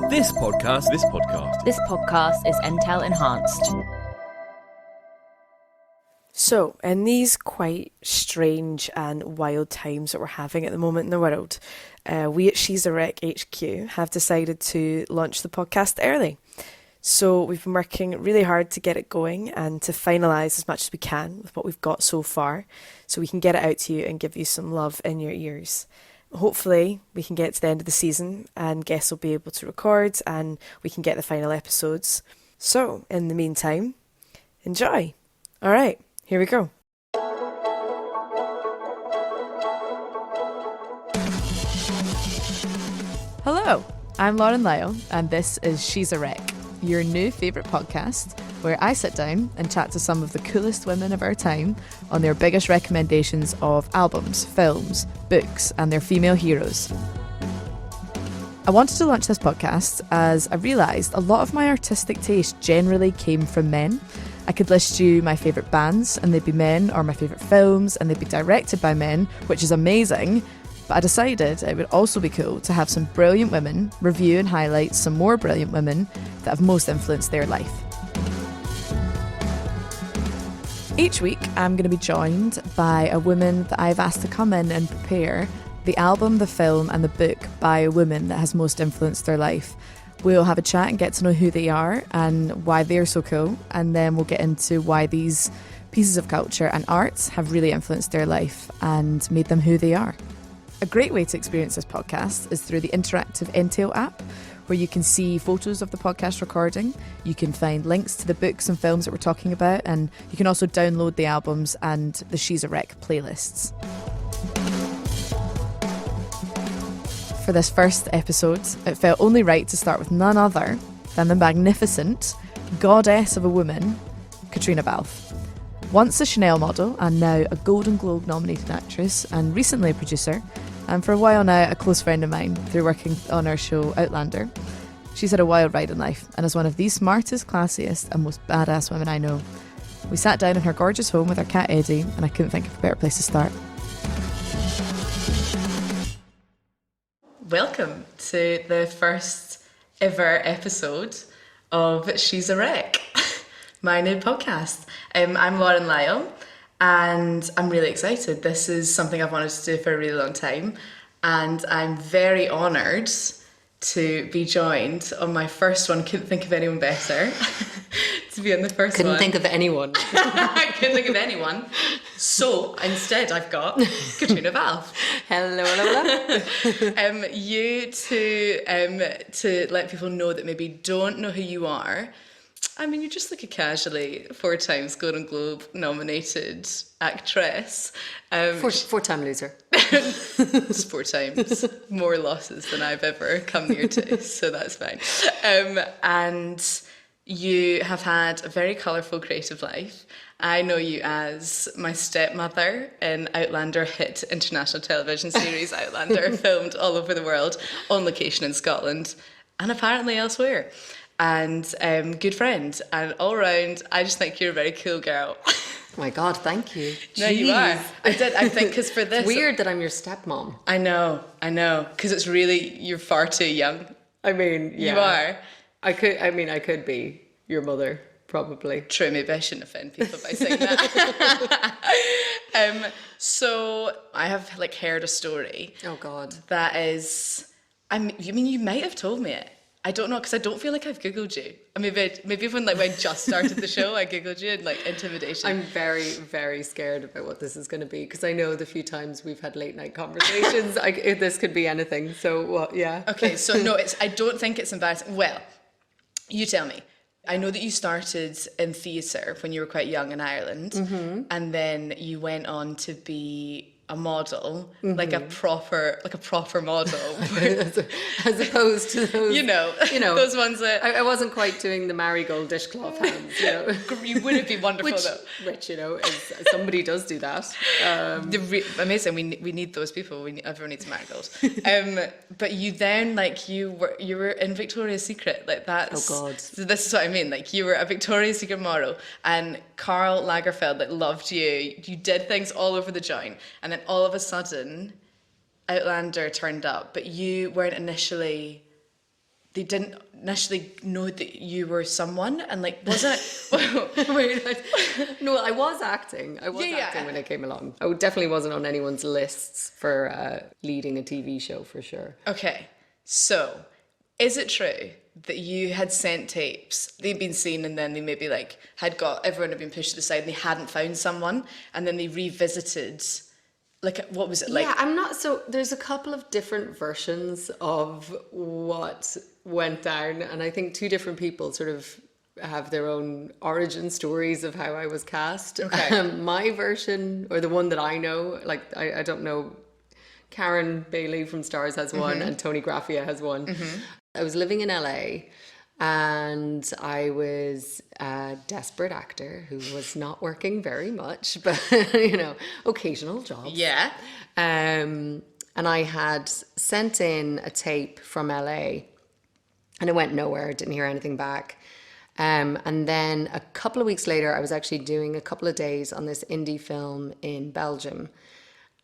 This podcast is Intel enhanced. So, in these quite strange and wild times that we're having at the moment in the world, we at She's a Wreck HQ have decided to launch the podcast early. So we've been working really hard to get it going and to finalise as much as we can with what we've got so far, so we can get it out to you and give you some love in your ears. Hopefully we can get to the end of the season and guests will be able to record and we can get the final episodes. So, in the meantime, enjoy. All right, here we go. Hello, I'm Lauren Lyle and this is She's a Wreck, your new favourite podcast where I sit down and chat to some of the coolest women of our time on their biggest recommendations of albums, films, books and their female heroes. I wanted to launch this podcast as I realised a lot of my artistic taste generally came from men. I could list you my favourite bands and they'd be men, or my favourite films and they'd be directed by men, which is amazing. But I decided it would also be cool to have some brilliant women review and highlight some more brilliant women that have most influenced their life. Each week, I'm going to be joined by a woman that I've asked to come in and prepare the album, the film and the book by a woman that has most influenced their life. We'll have a chat and get to know who they are and why they're so cool, and then we'll get into why these pieces of culture and arts have really influenced their life and made them who they are. A great way to experience this podcast is through the interactive Entail app, where you can see photos of the podcast recording, you can find links to the books and films that we're talking about, and you can also download the albums and the She's a Wreck playlists. For this first episode, it felt only right to start with none other than the magnificent goddess of a woman, Caitriona Balfe. Once a Chanel model and now a Golden Globe nominated actress and recently a producer, and for a while now a close friend of mine through working on our show Outlander. She's had a wild ride in life and is one of the smartest, classiest and most badass women I know. We sat down in her gorgeous home with our cat Eddie and I couldn't think of a better place to start. Welcome to the first ever episode of She's a Wreck, my new podcast. I'm Lauren Lyle and I'm really excited. This is something I've wanted to do for a really long time and I'm very honoured to be joined on my first one. Couldn't think of anyone better to be on the first one. Couldn't think of anyone. I couldn't think of anyone. So instead I've got Caitriona Balfe. Hello. You to let people know that maybe don't know who you are. I mean, you're just like a casually 4 times Golden Globe nominated actress. Four-time loser. Just 4 times. More losses than I've ever come near to, so that's fine. And you have had a very colourful creative life. I know you as my stepmother in Outlander hit international television series Outlander, filmed all over the world, on location in Scotland, and apparently elsewhere. And good friend, and all round I just think you're a very cool girl. Oh my God, thank you. No, you are. I think because for this, it's weird that I'm your stepmom. I know, because it's really, you're far too young. I mean, yeah. You are. I could be your mother, probably. True, maybe I shouldn't offend people by saying that. So I have heard a story. Oh God. That is, I mean, you might have told me it. I don't know, because I don't feel like I've Googled you. Maybe when I just started the show, I Googled you and intimidation. I'm very, very scared about what this is going to be, because I know the few times we've had late night conversations, this could be anything. So, well, yeah. Okay, so no, I don't think it's embarrassing. Well, you tell me. I know that you started in theatre when you were quite young in Ireland, and then you went on to be a model, like a proper model, as opposed to those, you know, those ones that I wasn't quite doing the marigold dishcloth hands. You wouldn't be wonderful which somebody does do that. Amazing. We need those people. Everyone needs marigold. But you then you were in Victoria's Secret, that's. Oh God. So this is what I mean. You were a Victoria's Secret model, and Karl Lagerfeld loved you. You did things all over the joint, and then all of a sudden Outlander turned up, but you weren't initially they didn't initially know that you were someone, and like, wasn't it? Wait, No, I was acting. I was acting when I came along. I definitely wasn't on anyone's lists for leading a TV show for sure. Okay, so is it true that you had sent tapes, they'd been seen, and then they maybe like everyone had been pushed to the side and they hadn't found someone, and then they revisited, like, what was it like? Yeah, I'm not, so there's a couple of different versions of what went down, and I think two different people sort of have their own origin stories of how I was cast. Okay. My version, or the one that I know, like, I don't know, Karen Bailey from Stars has one, and Tony Graffia has one. I was living in LA, and I was a desperate actor who was not working very much, but, you know, occasional jobs. Yeah. And I had sent in a tape from LA, and it went nowhere. Didn't hear anything back. And then a couple of weeks later, I was actually doing a couple of days on this indie film in Belgium.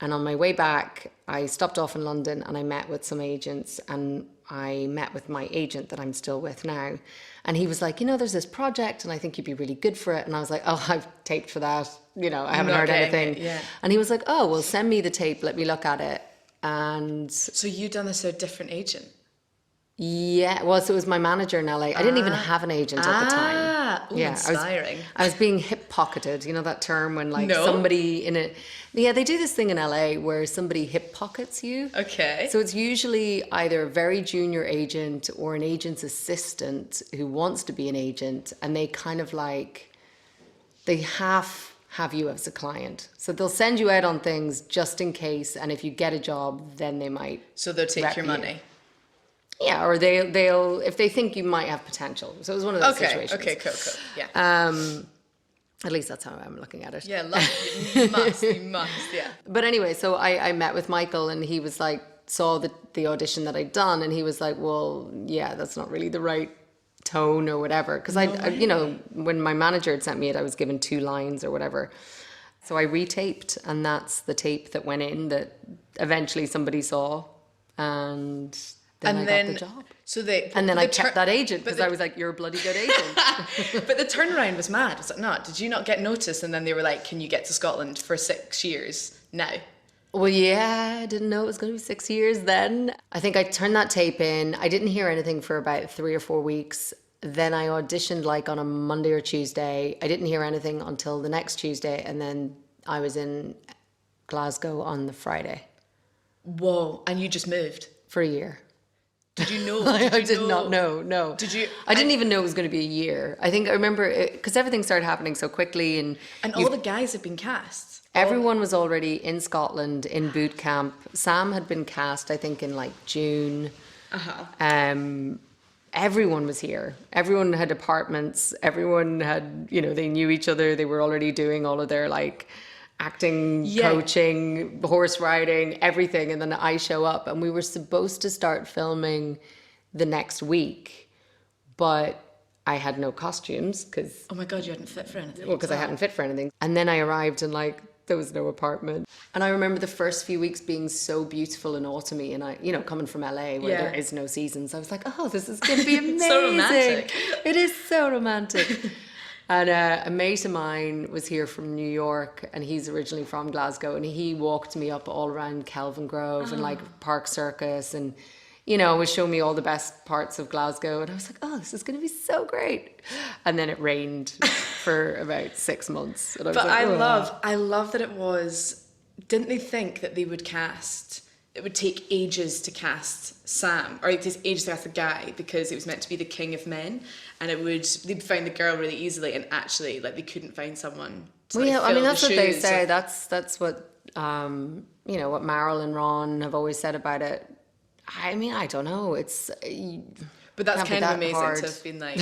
And on my way back, I stopped off in London and I met with some agents, and I met with my agent that I'm still with now. And he was like, you know, there's this project and I think you'd be really good for it. And I was like, oh, I've taped for that. You know, I haven't heard anything. Yeah. And he was like, oh, well, send me the tape. Let me look at it. And So you'd done this with a different agent? yeah, well, so it was my manager in LA. I didn't even have an agent at the time. Ooh, inspiring. I was being hip pocketed. You know that term when like No. somebody in a, yeah, they do this thing in LA where somebody hip pockets you. Okay. So it's usually either a very junior agent or an agent's assistant who wants to be an agent, and they kind of like, they have you as a client. So they'll send you out on things just in case, and if you get a job, then they might. So they'll take rep your you. money. Yeah, or they'll if they think you might have potential. So it was one of those situations. Okay, cool. Yeah. At least that's how I'm looking at it. Yeah, you must, yeah. But anyway, so I met with Michael, and he was like, saw the audition that I'd done, and he was like, well, yeah, that's not really the right tone or whatever. Because I, you know, when my manager had sent me it, I was given 2 lines or whatever. So I retaped, and that's the tape that went in that eventually somebody saw, and then I got the job. So and then I kept that agent because I was like, you're a bloody good agent. But the turnaround was mad, was it not? Did you not get notice? And then they were like, can you get to Scotland for 6 years now? Well, yeah, I didn't know it was going to be 6 years then. I think I turned that tape in. I didn't hear anything for about 3 or 4 weeks. Then I auditioned like on a Monday or Tuesday. I didn't hear anything until the next Tuesday. And then I was in Glasgow on the Friday. Whoa, and you just moved? For a year. Did you know? I did not know, no. Did you? I didn't even know it was going to be a year. I think I remember, because everything started happening so quickly. And all the guys had been cast? Everyone was already in Scotland in boot camp. Sam had been cast, I think, in like June. Everyone was here. Everyone had apartments. Everyone had, you know, they knew each other. They were already doing all of their like acting, coaching, horse riding, everything. And then I show up, and we were supposed to start filming the next week, but I had no costumes because... Oh my God, you hadn't fit for anything. Well, because I hadn't fit for anything. And then I arrived, and like, there was no apartment. And I remember the first few weeks being so beautiful and autumny, and I, you know, coming from LA where there is no seasons, I was like, oh, this is going to be amazing. So romantic. It is so romantic. And a mate of mine was here from New York, and he's originally from Glasgow, and he walked me up all around Kelvin Grove and like Park Circus, and, you know, was showing me all the best parts of Glasgow. And I was like, oh, this is going to be so great. And then it rained for about 6 months. And I was But like, I love that it was, didn't they think that they would cast, it would take ages to cast Sam, or it takes ages to cast the guy, because it was meant to be the king of men, and they'd find the girl really easily, and actually, like, they couldn't find someone to, well, like, yeah, I mean, fill that's the what they shoes say. of- That's what, you know, what Meryl and Ron have always said about it. I mean, I don't know. It's... But that's can't be kind of that amazing hard. to have been like,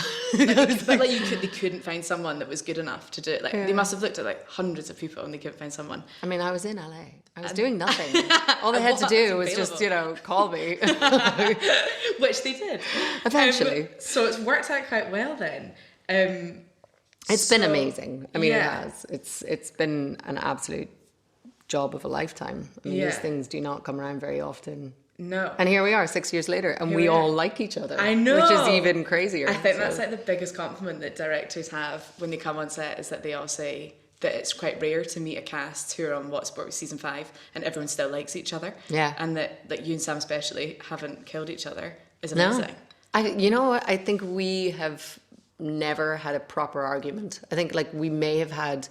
but like they couldn't find someone that was good enough to do it. Like they must have looked at like hundreds of people and they couldn't find someone. I mean, I was in LA. I was doing nothing. All they had to do was just, you know, call me. Which they did. Eventually. So it's worked out quite well then. It's been amazing. I mean, yeah. it has. It's been an absolute job of a lifetime. I mean, these things do not come around very often. No. And here we are 6 years later, and we all like each other. I know. Which is even crazier. I think that's like the biggest compliment that directors have when they come on set, is that they all say that it's quite rare to meet a cast who are on What Sport season 5 and everyone still likes each other. Yeah. And that you and Sam especially haven't killed each other is amazing. No. You know what? I think we have never had a proper argument. I think like we may have had,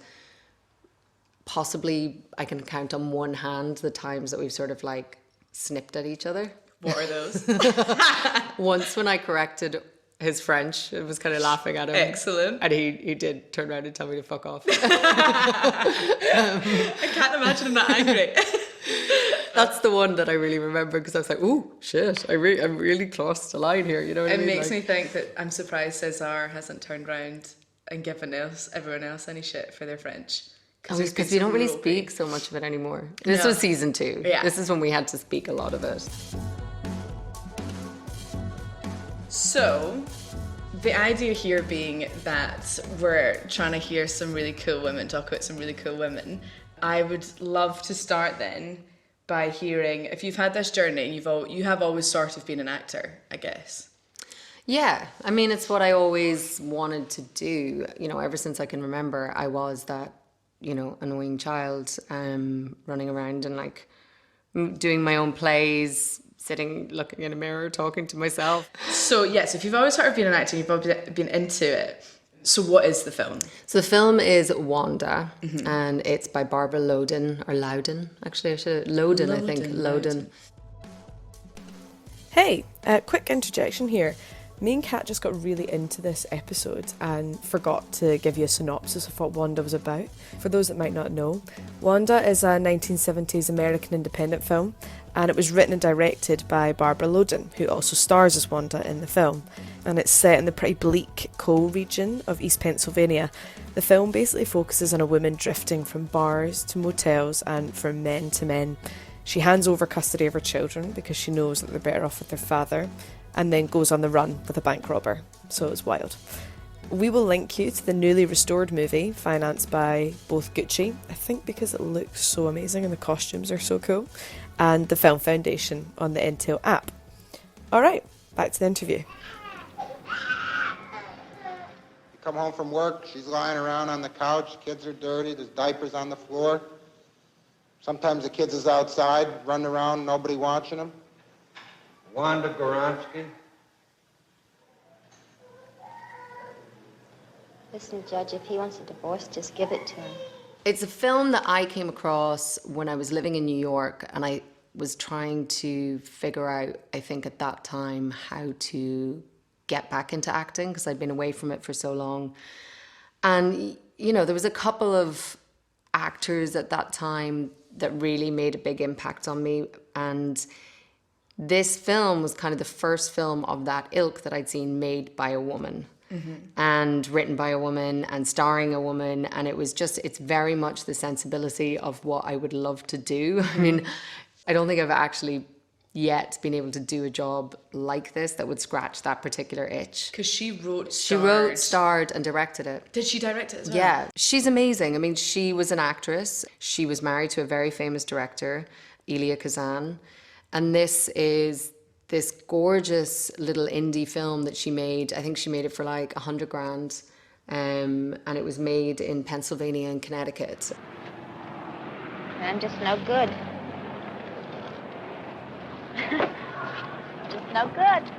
possibly I can count on one hand the times that we've sort of like snipped at each other. What are those? Once when I corrected his French, I was kind of laughing at him. Excellent. And he did turn around and tell me to fuck off. I can't imagine him that angry. That's the one that I really remember, because I was like, ooh, shit, I really crossed the line here, you know what I mean? It makes like, me think that I'm surprised Cesar hasn't turned round and given everyone else any shit for their French. Because we don't really speak so much of it anymore. This was season 2. Yeah. This is when we had to speak a lot of it. So, the idea here being that we're trying to hear some really cool women talk about some really cool women, I would love to start then by hearing, if you've had this journey and you have always sort of been an actor, I guess. Yeah, I mean, it's what I always wanted to do. You know, ever since I can remember, I was that, you know, annoying child, running around and like doing my own plays, sitting, looking in a mirror, talking to myself. So yes, if you've always sort of been an actor, you've always been into it. So what is the film? So the film is Wanda, and it's by Barbara Loden, or Loudon, actually. Loden, I think. Loden. Hey, quick interjection here. Me and Kat just got really into this episode and forgot to give you a synopsis of what Wanda was about. For those that might not know, Wanda is a 1970s American independent film, and it was written and directed by Barbara Loden, who also stars as Wanda in the film. And it's set in the pretty bleak coal region of East Pennsylvania. The film basically focuses on a woman drifting from bars to motels and from men to men. She hands over custody of her children because she knows that they're better off with their father, and then goes on the run with a bank robber. So it's wild. We will link you to the newly restored movie, financed by both Gucci, I think because it looks so amazing and the costumes are so cool, and the Film Foundation on the Intel app. Alright, back to the interview. You come home from work, she's lying around on the couch, kids are dirty, there's diapers on the floor. Sometimes the kids is outside, running around, nobody watching them. Wanda Goronsky. Listen, Judge, if he wants a divorce, just give it to him. It's a film that I came across when I was living in New York, and I was trying to figure out, I think at that time, how to get back into acting, because I'd been away from it for so long. And, you know, there was a couple of actors at that time that really made a big impact on me, and this film was kind of the first film of that ilk that I'd seen made by a woman. And written by a woman and starring a woman, and it's very much the sensibility of what I would love to do. I mean, I don't think I've actually yet been able to do a job like this that would scratch that particular itch. Because she wrote, starred, and directed it. Did she direct it as well? Yeah, she's amazing. I mean, she was an actress. She was married to a very famous director, Elia Kazan. And this is this gorgeous little indie film that she made. I think she made it for like $100,000. And it was made in Pennsylvania and Connecticut. I'm just no good. Just no good.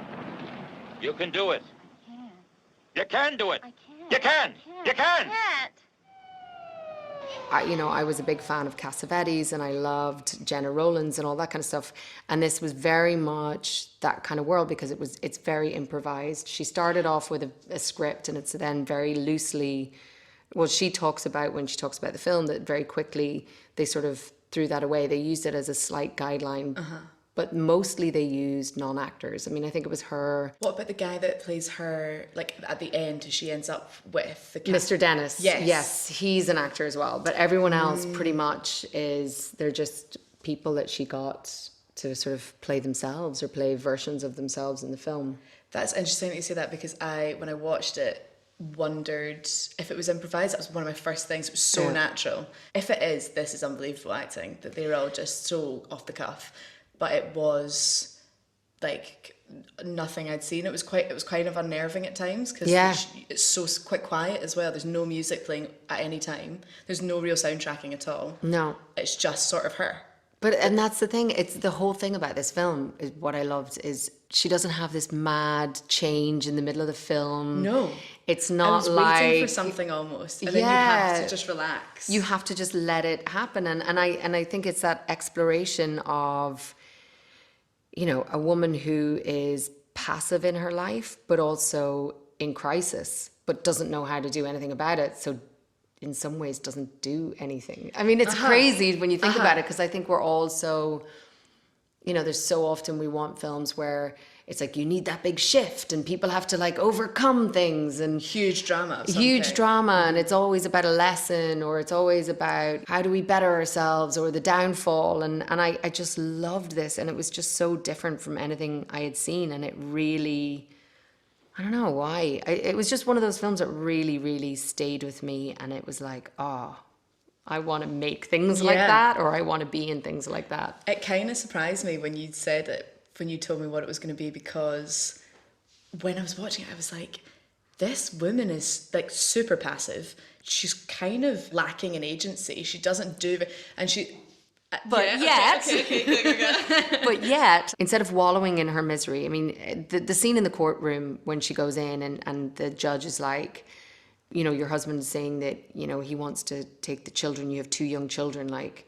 You can do it. I can't. You can do it. I can't. You can. You can. I can't. I was a big fan of Cassavetes, and I loved Jenna Rowlands and all that kind of stuff. And this was very much that kind of world, because it's very improvised. She started off with a script, and it's then very loosely, well, she talks about, when she talks about the film, that very quickly they sort of threw that away. They used it as a slight guideline. But mostly they used non-actors. I mean, I think it was her. What about the guy that plays her, like, at the end, who she ends up with? The Mr. Dennis. Yes. Yes, he's an actor as well. But everyone else pretty much they're just people that she got to sort of play themselves or play versions of themselves in the film. That's interesting that you say that, because when I watched it, wondered if it was improvised. That was one of my first things. It was so natural. If it is, this is unbelievable acting, that they're all just so off the cuff. but it was like nothing I'd seen. It was kind of unnerving at times because it's so quite quiet as well. There's no music playing at any time. There's no real soundtracking at all. No. It's just sort of her. And that's the thing. It's the whole thing about this film is what I loved is she doesn't have this mad change in the middle of the film. No. It's not waiting for something almost. And then you have to just relax. You have to just let it happen. And I think it's that exploration of, you know, a woman who is passive in her life, but also in crisis, but doesn't know how to do anything about it. So in some ways doesn't do anything. I mean, it's crazy when you think about it, because I think we're all so, you know, there's so often we want films where it's like you need that big shift and people have to like overcome things and huge drama. And it's always about a lesson, or it's always about how do we better ourselves, or the downfall. And I just loved this, and it was just so different from anything I had seen, and it really, I don't know why. It was just one of those films that really, really stayed with me, and it was like, I want to make things like that, or I want to be in things like that. It kind of surprised me when you said it, when you told me what it was going to be, because when I was watching it, I was like, this woman is like super passive. She's kind of lacking in agency. She doesn't do, and she... But yet, instead of wallowing in her misery, I mean, the scene in the courtroom when she goes in and the judge is like, you know, your husband's saying that, you know, he wants to take the children, you have 2 young children, like,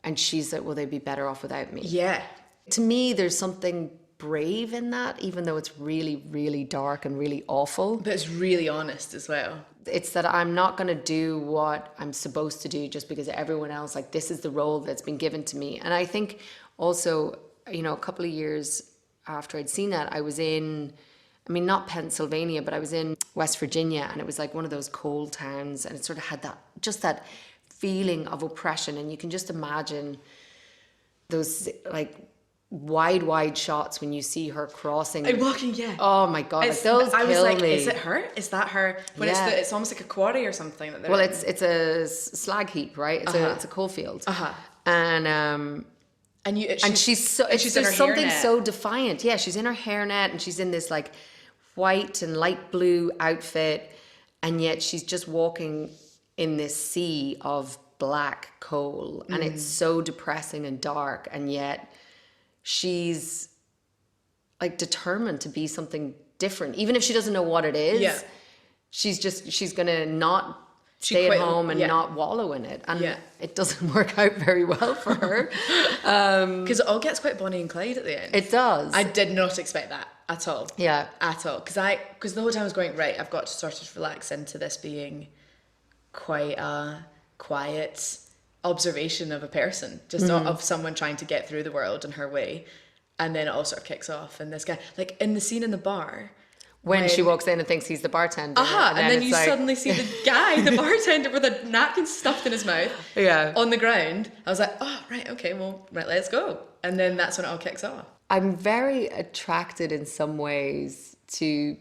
and she's like, well, they'd be better off without me. Yeah. To me, there's something brave in that, even though it's really, really dark and really awful. But it's really honest as well. It's that I'm not going to do what I'm supposed to do just because everyone else, like, this is the role that's been given to me. And I think also, you know, a couple of years after I'd seen that, I was in, I mean, not Pennsylvania, but I was in West Virginia, and it was like one of those coal towns, and it sort of had that, just that feeling of oppression. And you can just imagine those, like, wide shots when you see her crossing. Walking, yeah. Oh my God, like, those I was kill like, me. is it her? Is that her? When it's almost like a quarry or something. That well, it's a slag heap, right? It's a coal field. And she's there's something so defiant. Yeah, she's in her hairnet, and she's in this like white and light blue outfit, and yet she's just walking in this sea of black coal, and it's so depressing and dark, and yet she's like determined to be something different, even if she doesn't know what it is. Yeah. She's gonna not stay at home and not wallow in it, and it doesn't work out very well for her, because it all gets quite Bonnie and Clyde at the end. It does. I did not expect that at all. Yeah, at all. Because the whole time I was going, right, I've got to sort of relax into this being quite a quiet observation of a person, just of someone trying to get through the world in her way, and then it all sort of kicks off. And this guy, like in the scene in the bar, when she walks in and thinks he's the bartender, and then you suddenly see the guy, the bartender, with a napkin stuffed in his mouth, on the ground. I was like, oh right, okay, well, right, let's go. And then that's when it all kicks off. I'm very attracted in some ways to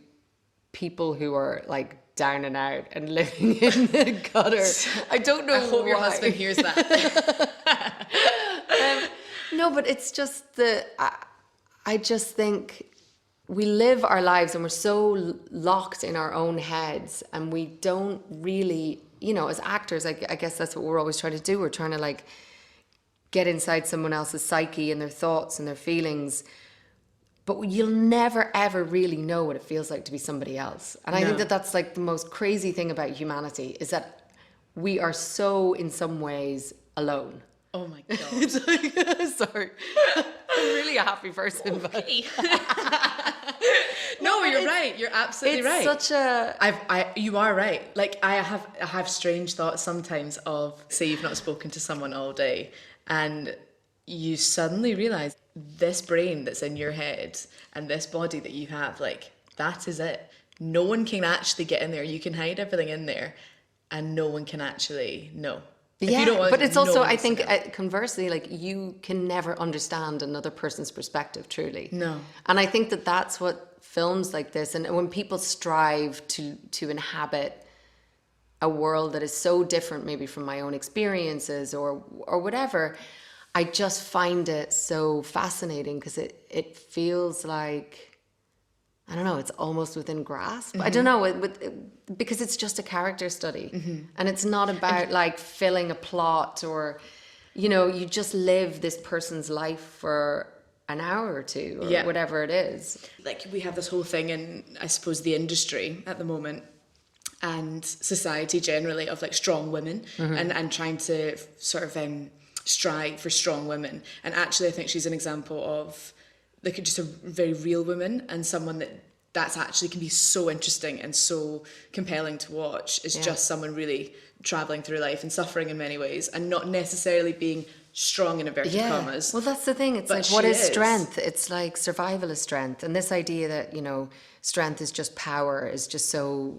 people who are like down and out and living in the gutter. I don't know I hope why. your husband hears that. No, but it's just I just think we live our lives and we're so locked in our own heads, and we don't really, you know, as actors, I guess that's what we're always trying to do. We're trying to like get inside someone else's psyche and their thoughts and their feelings. But you'll never, ever really know what it feels like to be somebody else. And I think that that's like the most crazy thing about humanity, is that we are so, in some ways, alone. Oh my God. It's like, sorry. I'm really a happy person. Okay. No, you're right. You're absolutely right. It's such a... You are right. Like, I have strange thoughts sometimes of, say you've not spoken to someone all day, and you suddenly realise this brain that's in your head and this body that you have, like, that is it. No one can actually get in there. You can hide everything in there, and no one can actually know. But it's also, I think, conversely, like, you can never understand another person's perspective, truly. No. And I think that that's what films like this, and when people strive to inhabit a world that is so different maybe from my own experiences or whatever, I just find it so fascinating because it feels like, I don't know, it's almost within grasp. I don't know, because it's just a character study. And it's not about like filling a plot or, you know, you just live this person's life for an hour or two or whatever it is. Like we have this whole thing in, I suppose, the industry at the moment and society generally of like strong women and trying to sort of strive for strong women. And actually I think she's an example of like just a very real woman and someone that's actually can be so interesting and so compelling to watch. Is just someone really traveling through life and suffering in many ways and not necessarily being strong in inverted commas. Well, that's the thing. It's But like, what is she is. strength? It's like survival is strength. And this idea that, you know, strength is just power is just so,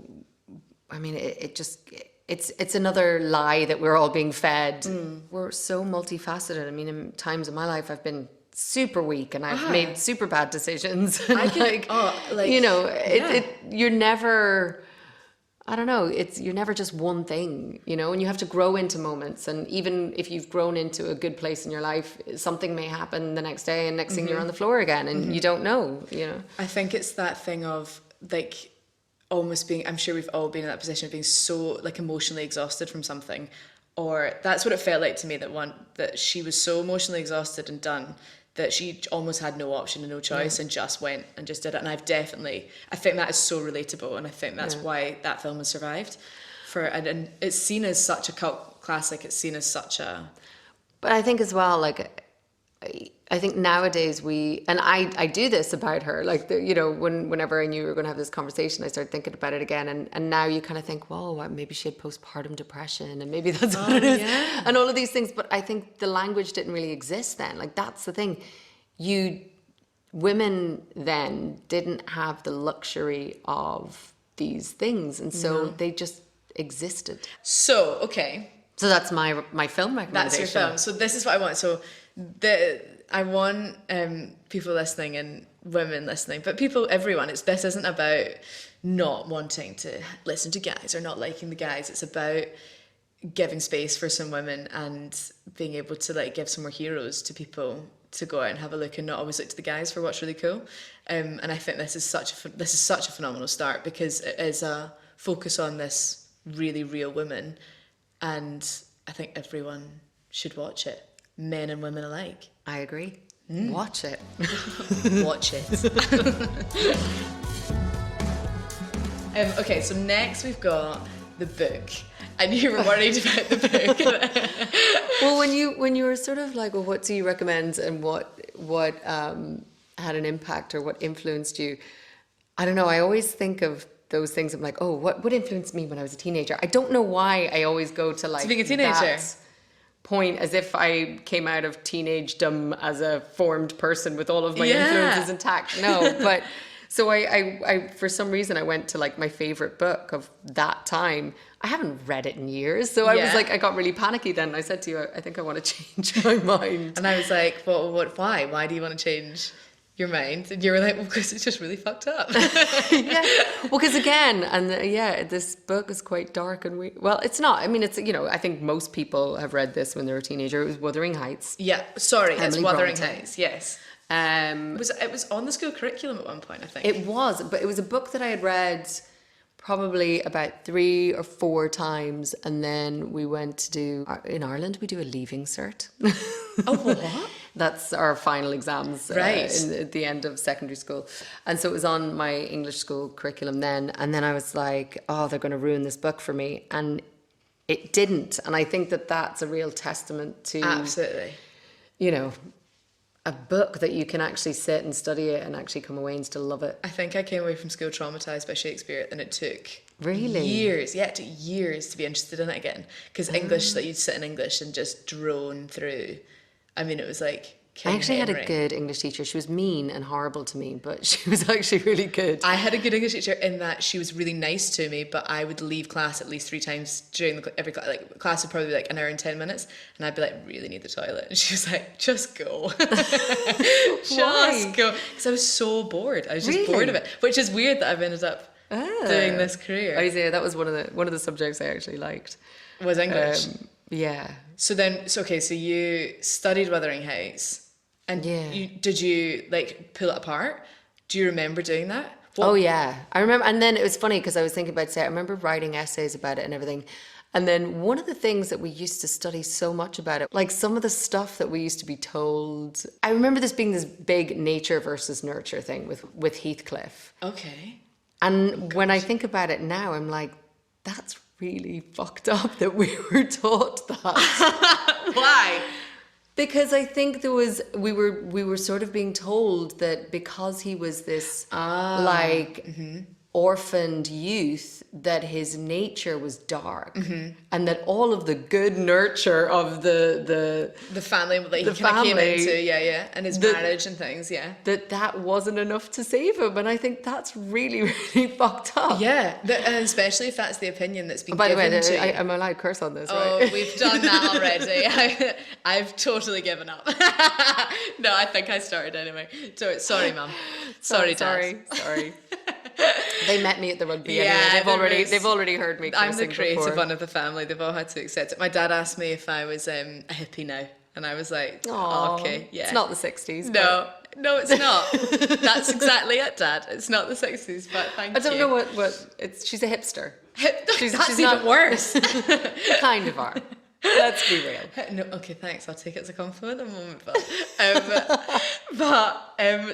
I mean, it's another lie that we're all being fed. We're so multifaceted. I mean, in times of my life, I've been super weak and I've made super bad decisions. I can, you know, you're never, I don't know, you're never just one thing, you know, and you have to grow into moments. And even if you've grown into a good place in your life, something may happen the next day and next thing you're on the floor again and you don't know, you know. I think it's that thing of like almost being, I'm sure we've all been in that position of being so like emotionally exhausted from something, or that's what it felt like to me, that she was so emotionally exhausted and done that she almost had no option and no choice and just went and just did it. And I think that is so relatable, and I think that's why that film has survived. And it's seen as such a cult classic. It's seen as such a... But I think as well, like, I think nowadays I do this about her, like, you know, whenever I knew we were going to have this conversation, I started thinking about it again. And now you kind of think, whoa, maybe she had postpartum depression and maybe that's what it is. Yeah. And all of these things. But I think the language didn't really exist then. Like, that's the thing. Women then didn't have the luxury of these things. And so they just existed. So, okay. So that's my film recommendation. That's your film. So this is what I want. So I want people listening and women listening, but everyone. This isn't about not wanting to listen to guys or not liking the guys. It's about giving space for some women and being able to like give some more heroes to people to go out and have a look and not always look to the guys for what's really cool. And I think this is such a phenomenal start because it is a focus on this really real woman, and I think everyone should watch it. Men and women alike. I agree. Watch it. Watch it. Okay, so next we've got the book. And you were worried about the book. Well, when you were sort of like, well, what do you recommend and what had an impact or what influenced you? I don't know. I always think of those things. I'm like, oh, what influenced me when I was a teenager? I don't know why I always go to like being a teenager. That point as if I came out of teenagedom as a formed person with all of my influences intact. No, but so I for some reason I went to like my favorite book of that time. I haven't read it in years, so I was like, I got really panicky then. I said to you, I think I want to change my mind. And I was like, well, why? Why do you want to change your mind? And you were like, well, because it's just really fucked up. Yeah, well, because again, this book is quite dark and well, it's not. I mean, it's, you know, I think most people have read this when they were a teenager. It was Wuthering Heights. Yeah, sorry, it's Wuthering Bronte. Heights. Yes. It was on the school curriculum at one point, I think. It was, but it was a book that I had read probably about 3 or 4 times, and then we went to do, in Ireland, we do a leaving cert. Oh, what? That's our final exams right. At the end of secondary school. And so it was on my English school curriculum then, and then I was like, oh, they're going to ruin this book for me. And it didn't. And I think that that's a real testament to... Absolutely. You know, a book that you can actually sit and study it and actually come away and still love it. I think I came away from school traumatised by Shakespeare, and it took years. Yeah, it took years to be interested in it again. Because English, like you'd sit in English and just drone through. I mean, it was like King I actually Henry. had a good English teacher. She was mean and horrible to me, but she was actually really good. I had a good English teacher in that she was really nice to me, but I would leave class at least 3 times during every class. Like class would probably be like an hour and 10 minutes, and I'd be like, really need the toilet, and she was like, just go. Just go. Because I was so bored. I was just bored of it, which is weird that I've ended up doing this career. I say that was one of the subjects I actually liked. Was English. Yeah. So you studied Wuthering Heights, and did you like pull it apart? Do you remember doing that? Oh yeah, I remember. And then it was funny because I was thinking about, say, I remember writing essays about it and everything. And then one of the things that we used to study so much about it, like some of the stuff that we used to be told, I remember this being this big nature versus nurture thing with Heathcliff. Okay. And when I think about it now, I'm like, that's really fucked up that we were taught that. Why? Because I think we were sort of being told that because he was this orphaned youth, that his nature was dark, and that all of the good nurture of the family that he kind of came into, and his marriage and things, that wasn't enough to save him. And I think that's really, really fucked up. Yeah, and especially if that's the opinion that's been By the way, given to you. I'm allowed to curse on this, Oh, right? we've done that already. I've totally given up. No, I think I started anyway. Sorry, Mum. Sorry, Dad. Sorry. They met me at the rugby anyway. They've already heard me cursing. I'm the creative before. one of the family. They've all had to accept it. My dad asked me if I was a hippie now, and I was like, oh, okay, yeah. It's not the 60s. No, it's not. That's exactly it, Dad. It's not the 60s, but thank you. I don't know what it's. She's a hipster. That's she's even not worse. Kind of are. Let's be real. No, okay, thanks. I'll take it as a compliment at the moment.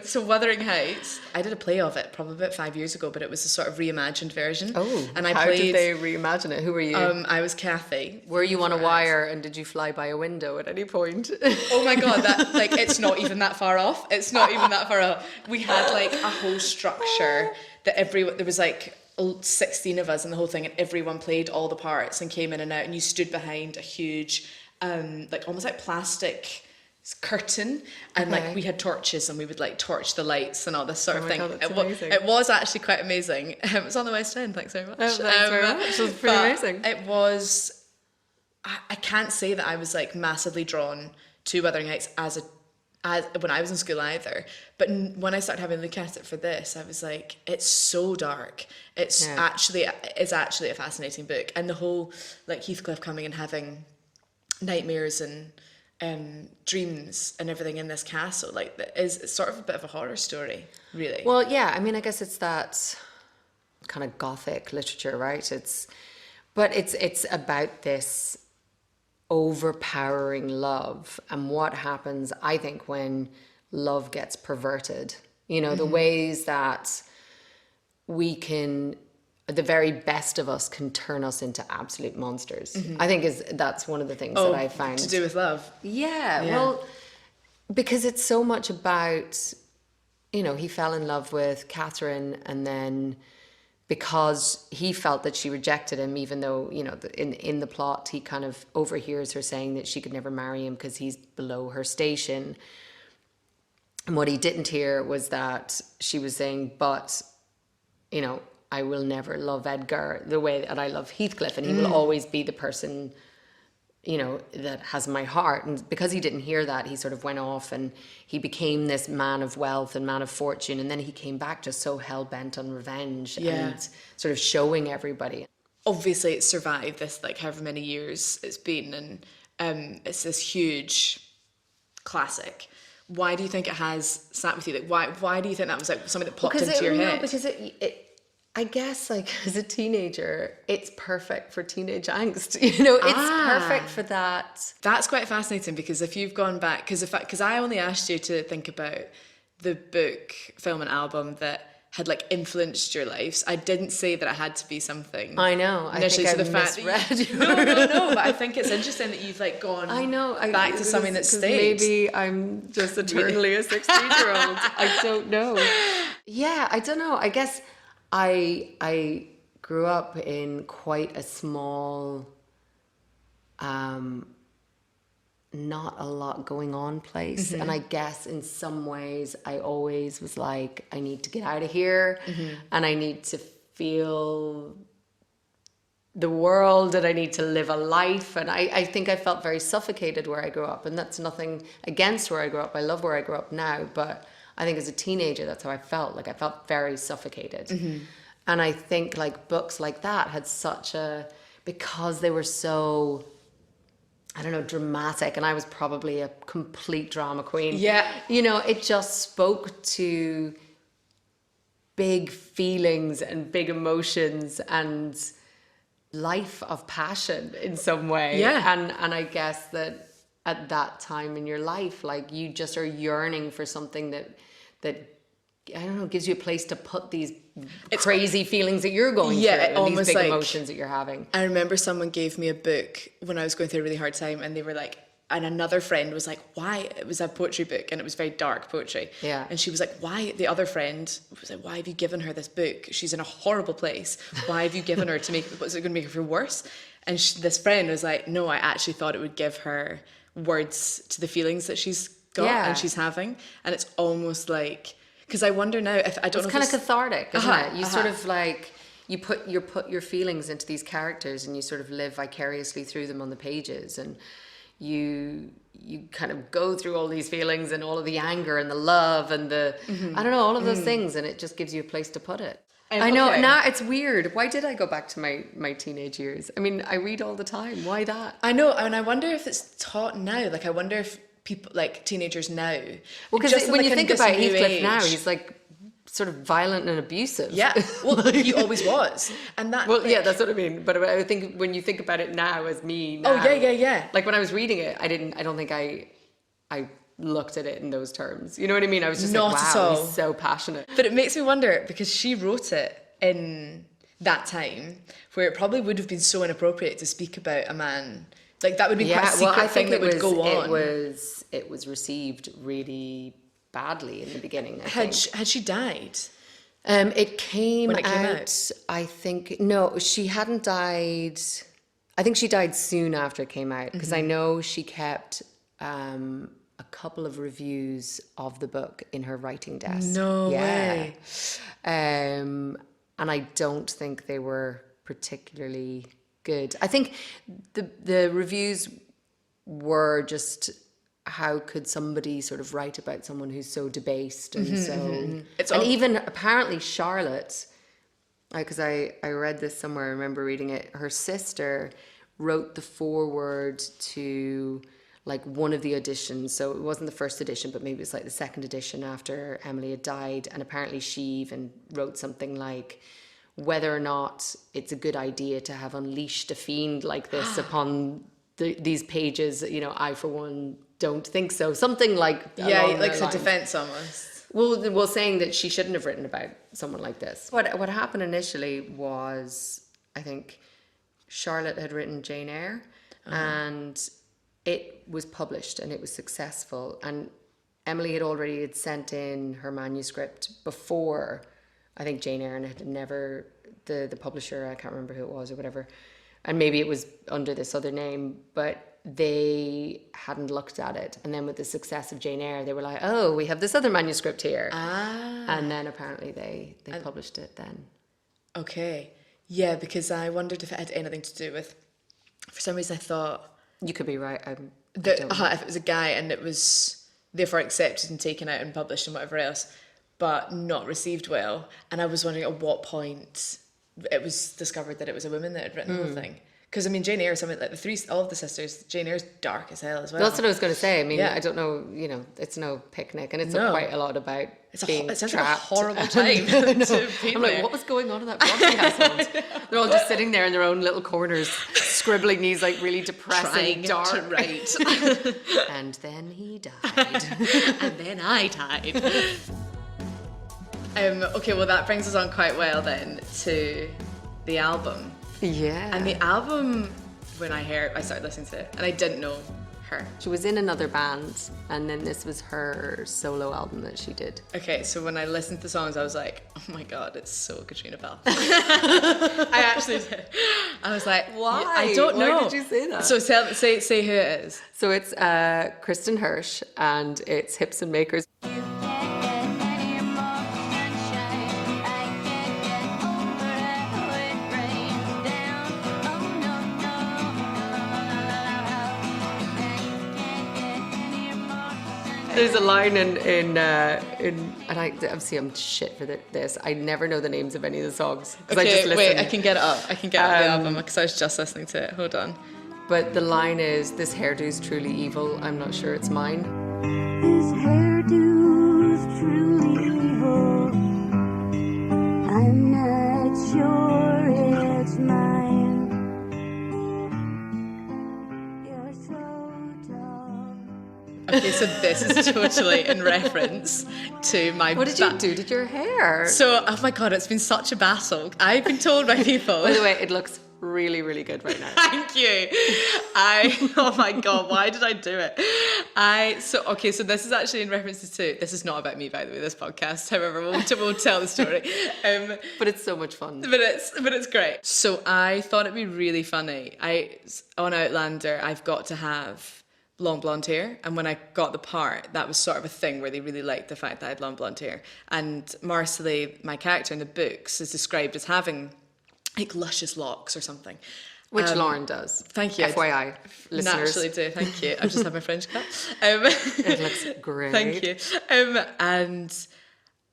So Wuthering Heights, I did a play of it probably about 5 years ago, but it was a sort of reimagined version. Oh, and I how played. Did they reimagine it? Who were you? I was Kathy. Were you on a wire, and did you fly by a window at any point? Oh my God, that like it's not even that far off. It's not even that far off. We had like a whole structure that there was like 16 of us in the whole thing, and everyone played all the parts and came in and out, and you stood behind a huge like almost like plastic curtain, and like we had torches, and we would like torch the lights and all this sort of thing. God, it was actually quite amazing. It was on the West End. Thanks very much. Thanks very much. It was pretty amazing. It was. I can't say that I was like massively drawn to Wuthering Heights as when I was in school either, but when I started having a look at it for this, I was like, it's so dark. It's actually a fascinating book, and the whole like Heathcliff coming and having nightmares and dreams and everything in this castle, like is sort of a bit of a horror story, really. Well, yeah, I mean, I guess it's that kind of gothic literature, right? It's about this overpowering love and what happens, I think, when love gets perverted. You know, the ways that the very best of us can turn us into absolute monsters. I think that's one of the things that I found. To do with love. Yeah, well, because it's so much about, you know, he fell in love with Catherine, and then because he felt that she rejected him, even though, you know, in the plot, he kind of overhears her saying that she could never marry him because he's below her station. And what he didn't hear was that she was saying, but, you know, I will never love Edgar the way that I love Heathcliff, and he will always be the person, you know, that has my heart. And because he didn't hear that, he sort of went off, and he became this man of wealth and man of fortune. And then he came back just so hell-bent on revenge and sort of showing everybody. Obviously, it survived this, like, however many years it's been, and it's this huge classic. Why do you think it has sat with you? Like, why do you think that was like something that popped into your head? Because I guess, like, as a teenager, it's perfect for teenage angst. You know, it's perfect for that. That's quite fascinating, because if you've gone back, because I only asked you to think about the book, film, and album that had like influenced your lives. I didn't say that it had to be something. I know. I think I misread you. No. But I think it's interesting that you've like gone. Back to something that stayed. Maybe I'm just eternally a 16-year-old. I don't know. Yeah, I don't know. I guess I grew up in quite a small, not a lot going on place. And I guess in some ways I always was like, I need to get out of here and I need to feel the world and I need to live a life. And I think I felt very suffocated where I grew up, and that's nothing against where I grew up. I love where I grew up now, but I think as a teenager, that's how I felt. Like I felt very suffocated. And I think like books like that had because they were so I don't know, dramatic, and I was probably a complete drama queen. Yeah. You know, it just spoke to big feelings and big emotions and life of passion in some way. Yeah. And I guess that at that time in your life, like, you just are yearning for something that I don't know, gives you a place to put these crazy feelings that you're going through, and these big emotions that you're having. I remember someone gave me a book when I was going through a really hard time, and they were like, and another friend was like, why? It was a poetry book, and it was very dark poetry. Yeah. And she was like, why? The other friend was like, why have you given her this book? She's in a horrible place. Why have you given her to make, what's it going to make her feel worse? And this friend was like, no, I actually thought it would give her words to the feelings that she's got and she's having. And it's almost like, because I wonder now if, I don't know. It's kind of cathartic, isn't it? You sort Uh-huh. of like, you put your feelings into these characters, and you sort of live vicariously through them on the pages, and you kind of go through all these feelings and all of the anger and the love and the I don't know, all of those things, and it just gives you a place to put it. I know. Okay. Now it's weird. Why did I go back to my teenage years? I mean, I read all the time. Why that? I know, and I wonder if it's taught now. Like, I wonder if people, like teenagers now. Well, because just in, when like, you in think this about new Heathcliff age- now, he's like sort of violent and abusive. Yeah, well, he always was, and that. Well, like, yeah, that's what I mean. But I think when you think about it now as me now, Oh, yeah. like when I was reading it, I don't think I looked at it in those terms. You know what I mean? I was just Not like, at wow, all. he's so passionate. But it makes me wonder, because she wrote it in that time where it probably would have been so inappropriate to speak about a man. Like, that would be quite a secret thing that would go on. It was received really badly in the beginning. I Had think. she died? It came When it came out, out? I think, no, she hadn't died. I think she died soon after it came out, because I know she kept a couple of reviews of the book in her writing desk. No way. And I don't think they were particularly good. I think the reviews were just, how could somebody sort of write about someone who's so debased and even apparently Charlotte, because I read this somewhere, I remember reading it, her sister wrote the foreword to like one of the editions, so it wasn't the first edition, but maybe it's like the second edition after Emily had died, and apparently she even wrote something like, whether or not it's a good idea to have unleashed a fiend like this upon these pages, you know, I for one don't think so. Something like along Like those a lines. defense almost. Well, saying that she shouldn't have written about someone like this. What happened initially was, I think Charlotte had written Jane Eyre, and it was published and it was successful. And Emily had sent in her manuscript before, I think, Jane Eyre, and had never, the publisher, I can't remember who it was or whatever, and maybe it was under this other name, but they hadn't looked at it. And then with the success of Jane Eyre, they were like, oh, we have this other manuscript here. And then apparently they published it then. Okay. Yeah, because I wondered if it had anything to do with, for some reason I thought You could be right. I that don't know. if it was a guy and it was therefore accepted and taken out and published and whatever else, but not received well. And I was wondering at what point it was discovered that it was a woman that had written the whole thing. Because I mean, Jane Eyre, something like all of the sisters, Jane Eyre's dark as hell as well. That's what I was going to say. I mean, Yeah. I don't know, you know, it's no picnic, and it's No. quite a lot about being it sounds like a trapped. horrible time I know. to be I'm like, there. what was going on in that Bronte household? They're all just sitting there in their own little corners, scribbling these like really depressing, Trying dark. to write. And then he died. And then I died. Okay, well that brings us on quite well then to the album. Yeah. And the album, when I started listening to it, and I didn't know her. She was in another band, and then this was her solo album that she did. Okay, so when I listened to the songs, I was like, oh my god, it's so Caitriona Balfe. I actually did. I was like, Why? I don't Why know. did you say that? So say who it is. So it's Kristen Hirsch, and it's Hips and Makers. There's a line in and obviously I'm shit for this. I never know the names of any of the songs because I just listen. Wait, I can get it up. I can get up the album because I was just listening to it. Hold on. But the line is, "This hairdo's truly evil. I'm not sure it's mine." His hairdo's truly evil. I'm not sure it's mine. You're so tall. Okay, so this is totally in reference to my... What did you do to your hair? So, oh my God, it's been such a battle. I've been told by people... By the way, it looks really, really good right now. Thank you. Oh my God, why did I do it? So this is actually in references to, this is not about me, by the way, this podcast. However, we'll tell the story. But it's so much fun. But it's great. So I thought it'd be really funny. On Outlander, I've got to have long blonde hair, and when I got the part, that was sort of a thing where they really liked the fact that I had long blonde hair. And Marcelly, my character in the books, is described as having like luscious locks or something. Which Lauren does. Thank you. FYI, listeners. Naturally do, thank you. I've just had my French cut. It looks great. Thank you. And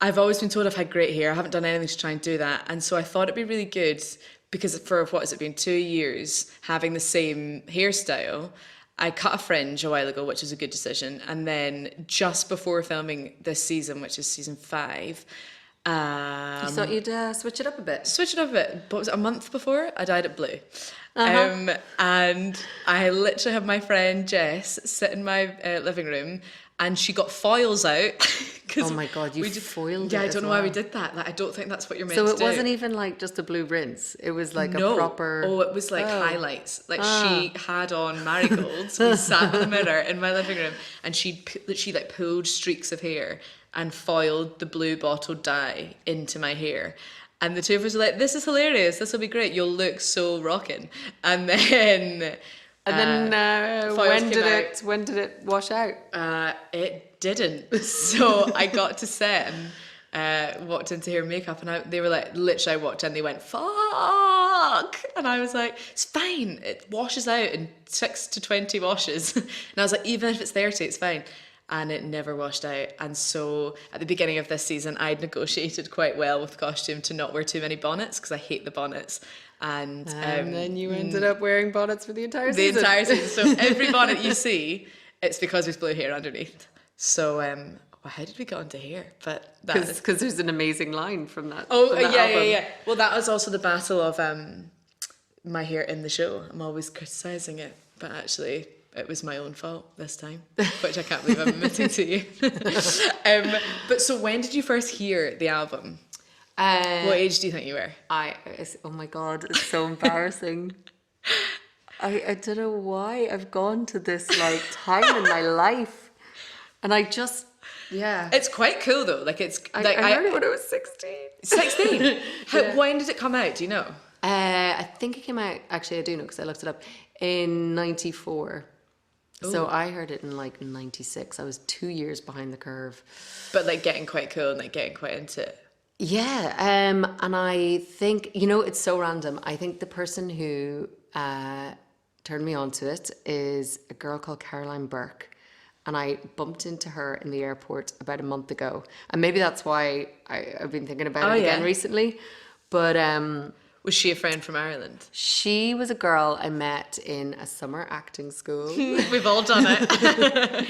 I've always been told I've had great hair. I haven't done anything to try and do that. And so I thought it'd be really good because for, what has it been, 2 years, having the same hairstyle, I cut a fringe a while ago, which was a good decision. And then just before filming this season, which is season 5, You thought you'd switch it up a bit. Switch it up a bit. What was it, a month before? I dyed it blue. And I literally have my friend Jess sit in my living room, and she got foils out. Oh my God, you foiled it. Yeah, I as don't know why well. we did that. Like, I don't think that's what you're meant So to it do. wasn't even like just a blue rinse. It was like No. a proper... Oh, it was like highlights. Like she had on marigolds. We sat in the mirror in my living room, and she like pulled streaks of hair and foiled the blue bottled dye into my hair. And the two of us were like, "This is hilarious. This will be great. You'll look so rocking." And then... when did it wash out? It didn't. So I got to set and walked into hair and makeup, and they were like, literally I walked in, they went, "Fuck!" And I was like, "It's fine. It washes out in 6 to 20 washes." And I was like, even if it's 30, it's fine. And it never washed out. And so at the beginning of this season, I'd negotiated quite well with costume to not wear too many bonnets because I hate the bonnets. And then you ended up wearing bonnets for the entire season. The entire season. So every bonnet you see, it's because there's blue hair underneath. So how did we get onto hair? But Because there's an amazing line from that. Oh, from that yeah, album. yeah, yeah. Well, that was also the battle of my hair in the show. I'm always criticising it, but actually it was my own fault this time, which I can't believe I'm admitting to you. But so when did you first hear the album? What age do you think you were? Oh my God, it's so embarrassing. I don't know why I've gone to this like time in my life, and I just It's quite cool though. Like it's I like heard it when I was 16. 16. When did it come out? Do you know? I think it came out. Actually, I do know because I looked it up in '94. So I heard it in like '96. I was 2 years behind the curve. But like getting quite cool and like getting quite into it. Yeah, and I think, it's so random. I think the person who turned me on to it is a girl called Caroline Burke. And I bumped into her in the airport about a month ago. And maybe that's why I've been thinking about it again recently. But was she a friend from Ireland? She was a girl I met in a summer acting school. We've all done it.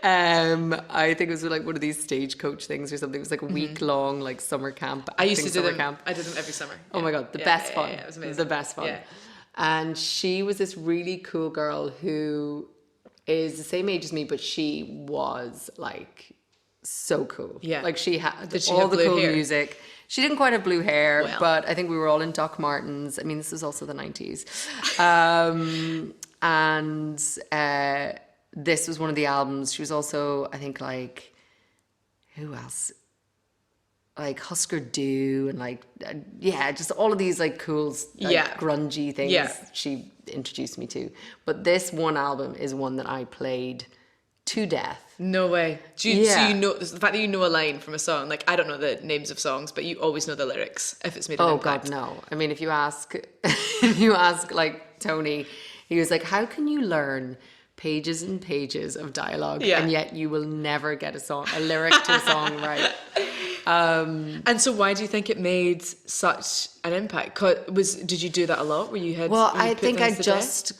I think it was like one of these stagecoach things or something. It was like a week long like summer camp. I used to do them. Camp. I did them every summer. Oh my God, the best fun. Yeah, it was amazing. The best fun. Yeah. And she was this really cool girl who is the same age as me, but she was like so cool. Yeah. Like she had Did she all have the blue cool hair? music. She didn't quite have blue hair, Well. but I think we were all in Doc Martens. I mean, this was also the 90s. And this was one of the albums. She was also, I think, like, who else? Like Husker Du and like, just all of these like cool, grungy things she introduced me to. But this one album is one that I played to death. No way. So you know the fact that you know a line from a song. Like I don't know the names of songs, but you always know the lyrics if it's made an impact. God, no. I mean, if you ask like Tony, he was like, "How can you learn pages and pages of dialogue and yet you will never get a lyric to a song right?" And so, why do you think it made such an impact? Did you do that a lot? Where you had? Well, you I put think I things to death? just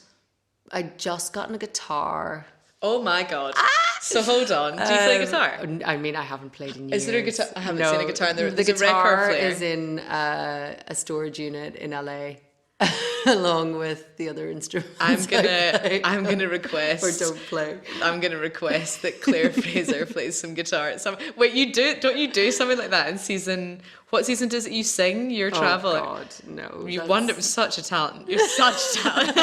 I'd just gotten a guitar. Oh my God. So hold on. Do you play guitar? I mean, I haven't played in years. Is there a guitar? I haven't No, seen a guitar in there. The Is it Rick or guitar Flair? is in a storage unit in LA, along with the other instruments. I'm gonna request or don't play. I'm gonna request that Claire Fraser plays some guitar at some. Wait, don't you do something like that in season? What season does it you sing? You're traveling. Oh God, no. You wonder, such a talent. You're such talent.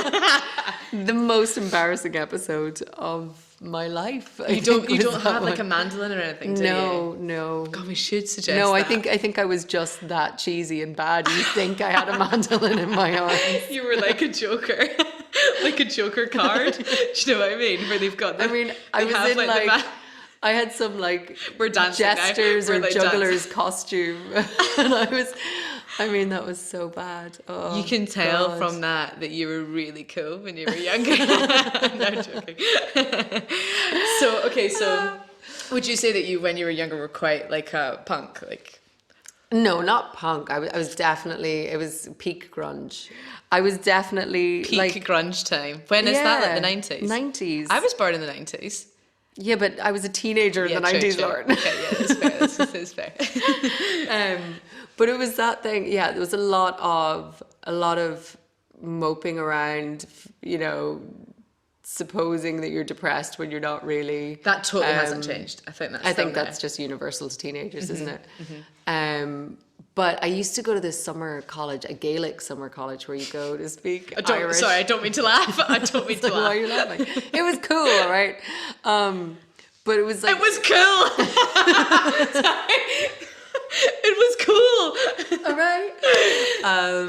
The most embarrassing episode of my life. You don't have like a mandolin or anything, do you? No. God, we should suggest. No, that. I think I was just that cheesy and bad. You think I had a mandolin in my arms? You were like a joker, like a joker card. Do you know what I mean? Where they've got. I mean, I was in like. I had some like we're dancing jesters now. or like juggler's costume, and I mean, that was so bad. Oh, you can tell God. from that you were really cool when you were younger. No, I'm joking. So would you say that when you were younger, were quite like a punk, like? No, not punk. I was definitely. It was peak grunge. I was definitely peak like grunge time. When is that? Like the 90s. 90s. I was born in the 90s. Yeah, but I was a teenager in the 90s, Lauren. Okay, yeah, that's fair. That's fair. But it was that thing. Yeah, there was a lot of moping around, you know, supposing that you're depressed when you're not really. That totally hasn't changed. I think that's just universal to teenagers, isn't it? Mm-hmm. But I used to go to this summer college, a Gaelic summer college, where you go to speak Irish. Sorry, I don't mean to laugh. I don't mean to laugh. Why are you laughing? It was cool, all right? But it was like... It was cool! Sorry. It was cool! All right?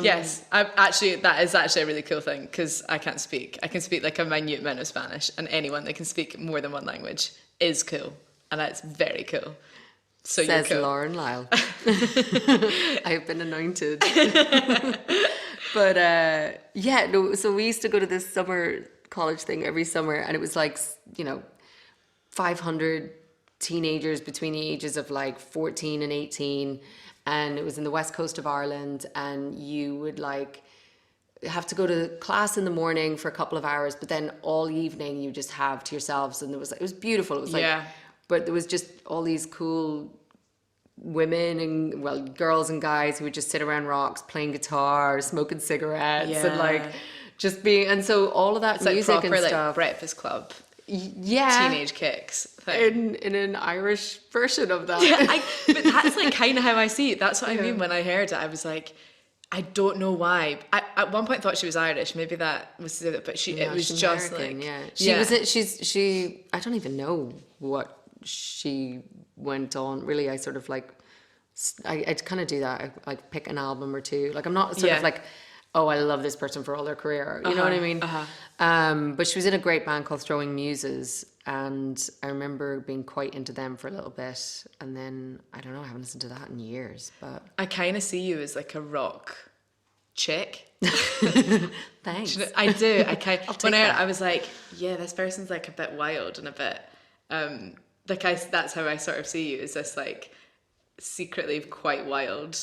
Yes, that is actually a really cool thing, because I can't speak. I can speak like a minute amount of Spanish, and anyone that can speak more than one language is cool. And that's very cool. So Says you're cool. Lauren Lyle. I have been anointed. But so we used to go to this summer college thing every summer, and it was like, you know, 500 teenagers between the ages of like 14 and 18, and it was in the west coast of Ireland, and you would like have to go to class in the morning for a couple of hours, but then all evening you just have to yourselves, and it was beautiful. It was like, but there was just all these cool women and, well, girls and guys who would just sit around rocks playing guitar, smoking cigarettes, and like just being, and so all of that it's music like proper, and like stuff. Breakfast Club. Yeah. Teenage kicks thing. In an Irish version of that. But that's like kind of how I see it. That's what I mean when I heard it. I was like, I don't know why. I at one point thought she was Irish. Maybe that was it, but it was just American, like she I don't even know what she went on. Really, I sort of like I kind of do that. I like pick an album or two. Like I'm not sort of like, oh, I love this person for all their career. You know what I mean? But she was in a great band called Throwing Muses, and I remember being quite into them for a little bit, and then I don't know, I haven't listened to that in years. But I kind of see you as like a rock chick. Thanks. I do. I was like, yeah, this person's like a bit wild and a bit that's how I sort of see you, is this like secretly quite wild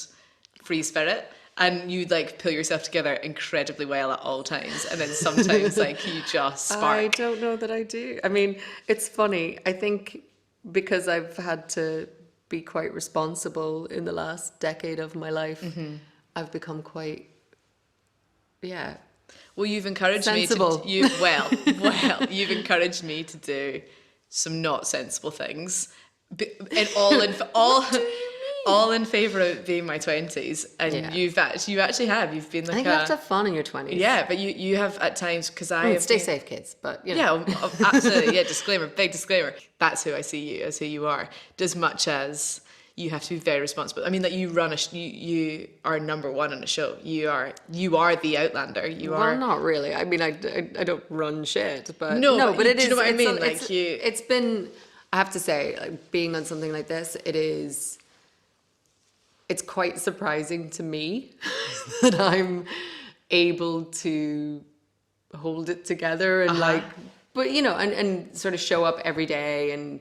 free spirit. And you like pull yourself together incredibly well at all times, and then sometimes like you just spark. I don't know that I do. I mean, it's funny. I think because I've had to be quite responsible in the last decade of my life, I've become quite, Well, you've encouraged sensible. me to. You've encouraged me to do some not sensible things, and all in favour of being my 20s, and you actually have. You've been like I think you have to have fun in your 20s. Yeah, but you have at times, because stay safe, kids. But you know. Yeah, absolutely. Yeah, disclaimer, big disclaimer. That's who I see you as, who you are. As much as you have to be very responsible. I mean, that you run you are number one on a show. You are the Outlander. Well, not really. I mean, I don't run shit, but no, but it is. Do you know what I mean? It's been. I have to say, like, being on something like this, it's quite surprising to me that I'm able to hold it together and but you know, and sort of show up every day and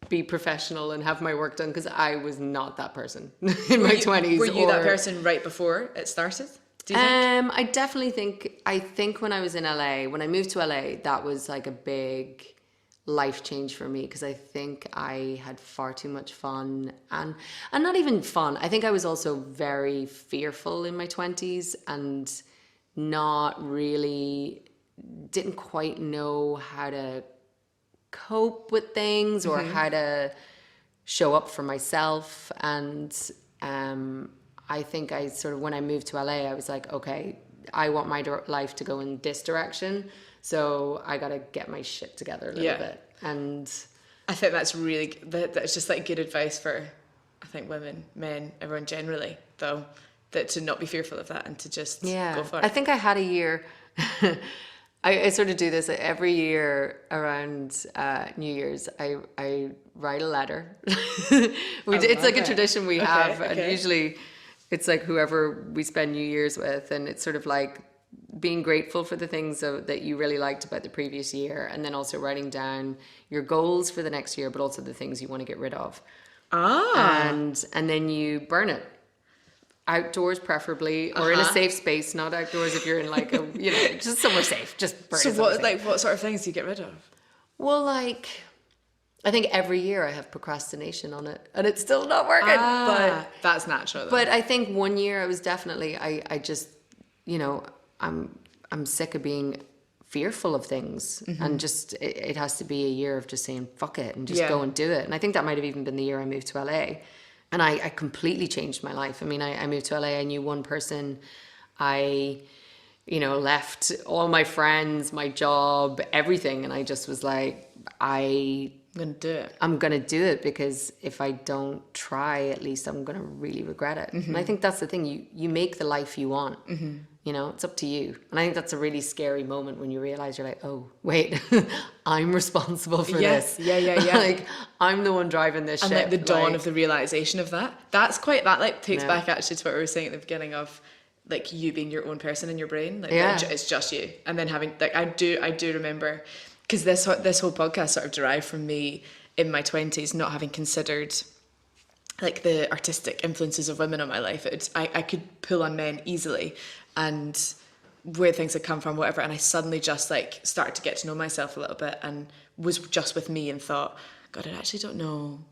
be professional and have my work done, because I was not that person in my 20s. Were you that person right before it started? Do you think? I definitely think when I was in LA, when I moved to LA, that was like a big life change for me, because I think I had far too much fun, and not even fun. I think I was also very fearful in my 20s and not really, didn't quite know how to cope with things or how to show up for myself. And I think I sort of, when I moved to LA, I was like, okay, I want my life to go in this direction, so I got to get my shit together a little bit. And I think that's really, that's just like good advice for, I think, women, men, everyone generally, though, that to not be fearful of that and to just go for it. I think I had a year. I sort of do this every year around New Year's. I write a letter. It's like a tradition we have, and usually it's like whoever we spend New Year's with, and it's sort of like being grateful for the things that you really liked about the previous year, and then also writing down your goals for the next year, but also the things you want to get rid of. And then you burn it. Outdoors preferably, or in a safe space, not outdoors if you're in like a, just somewhere safe, just burn it. So what sort of things do you get rid of? Well, like, I think every year I have procrastination on it, and it's still not working. But that's natural, though. But I think one year I was definitely, I just, I'm sick of being fearful of things, and just it has to be a year of just saying fuck it and just go and do it. And I think that might have even been the year I moved to LA, and I completely changed my life. I mean, I moved to LA. I knew one person. I left all my friends, my job, everything, and I just was like, I'm gonna do it, because if I don't try, at least I'm gonna really regret it. And I think that's the thing, you make the life you want. It's up to you. And I think that's a really scary moment when you realize you're like, oh wait, I'm responsible for this. Like, I'm the one driving this ship. And like the dawn of the realization of that, takes back actually to what we were saying at the beginning of like you being your own person in your brain, like it's just you. And then having, like, I do remember, because this whole podcast sort of derived from me in my 20s not having considered like the artistic influences of women on my life. I could pull on men easily, and where things had come from, whatever, and I suddenly just like started to get to know myself a little bit and was just with me and thought, God, I actually don't know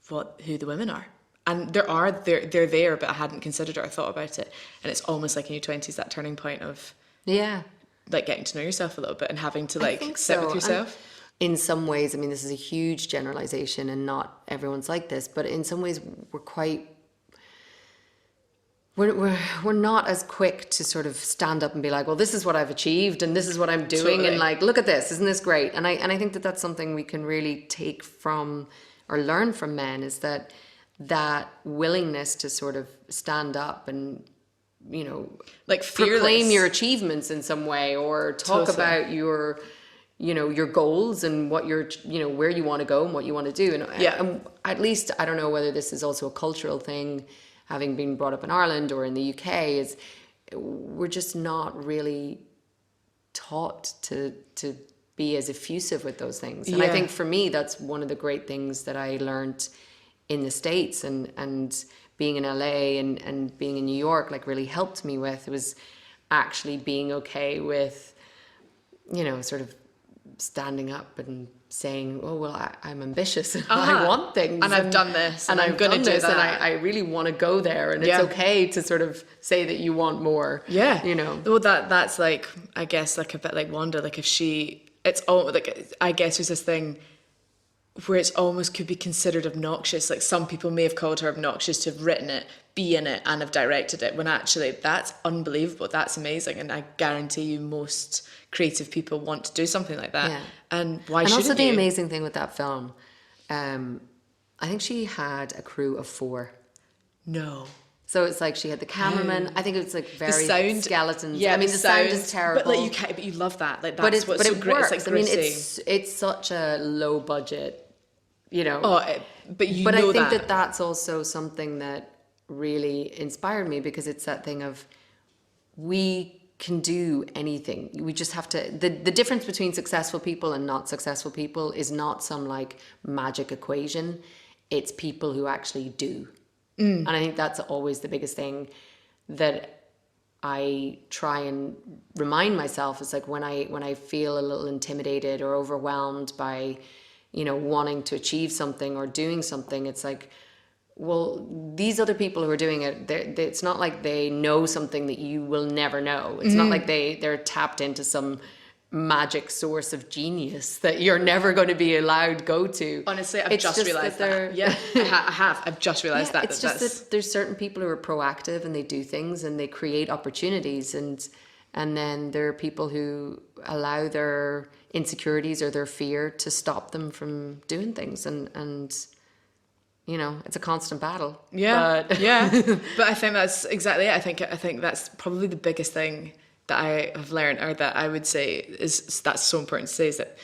who the women are. And they're there, but I hadn't considered or thought about it. And it's almost like in your 20s, that turning point of like getting to know yourself a little bit and having to like sit with yourself. And in some ways, I mean, this is a huge generalization and not everyone's like this, but in some ways we're not as quick to sort of stand up and be like, well, this is what I've achieved and this is what I'm doing. Totally. And like, look at this, isn't this great? And I think that that's something we can really take from or learn from men, is that willingness to sort of stand up and, like proclaim your achievements in some way, or talk about your goals and what you're, where you want to go and what you want to do. And at least, I don't know whether this is also a cultural thing, having been brought up in Ireland or in the UK, is we're just not really taught to be as effusive with those things. And I think for me, that's one of the great things that I learned in the States, and being in LA and being in New York, like, really helped me with, was actually being okay with, sort of standing up and saying, oh, well, I'm ambitious and I want things. And I've done this and I'm going to do this, that. And I really want to go there. And it's okay to sort of say that you want more. Yeah. Well, that's like, I guess, like a bit like Wanda, like if it's all like, I guess there's this thing where it's almost could be considered obnoxious. Like some people may have called her obnoxious to have written it, be in it, and have directed it, when actually that's unbelievable. That's amazing. And I guarantee you most creative people want to do something like that. Yeah. And why shouldn't you? And also the amazing thing with that film, I think she had a crew of 4. No. So it's like she had the cameraman. I think it's like very skeletons. Yeah, I mean, the sound is terrible. But like but you love that. Like that's what's so great. Works. It's like I mean, it's such a low budget, but I think that's also something that really inspired me, because it's that thing of, we can do anything. We just have to, the difference between successful people and not successful people is not some like magic equation. It's people who actually do. And I think that's always the biggest thing that I try and remind myself, it's like when I feel a little intimidated or overwhelmed by, wanting to achieve something or doing something, it's like, well, these other people who are doing it, it's not like they know something that you will never know. It's not like they're tapped into some magic source of genius that you're never going to be allowed go to. Honestly, I've just realised that. Yeah, I have. I've just realised that. It's just that there's certain people who are proactive and they do things and they create opportunities, and then there are people who allow their insecurities or their fear to stop them from doing things, and it's a constant battle. Yeah, but But I think that's exactly it. I think that's probably the biggest thing that I have learned, or that I would say is that's so important to say, is that